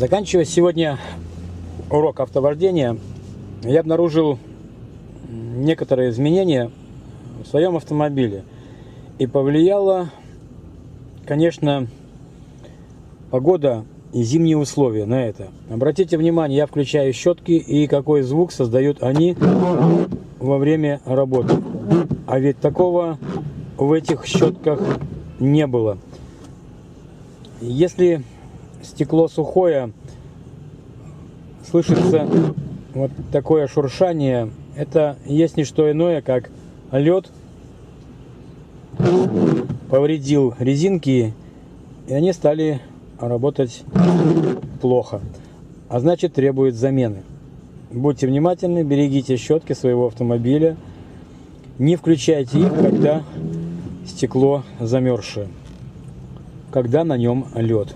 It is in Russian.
Заканчивая сегодня урок автовождения, я обнаружил некоторые изменения в своем автомобиле. И повлияла, конечно, погода и зимние условия на это. Обратите внимание, я включаю щетки, и какой звук создают они во время работы. А ведь такого в этих щетках не было. Если стекло сухое, слышится вот такое шуршание, это есть не что иное, как лед повредил резинки, и они стали работать плохо, а значит требуют замены. Будьте внимательны, берегите щетки своего автомобиля, не включайте их, когда стекло замерзшее, когда на нем лед.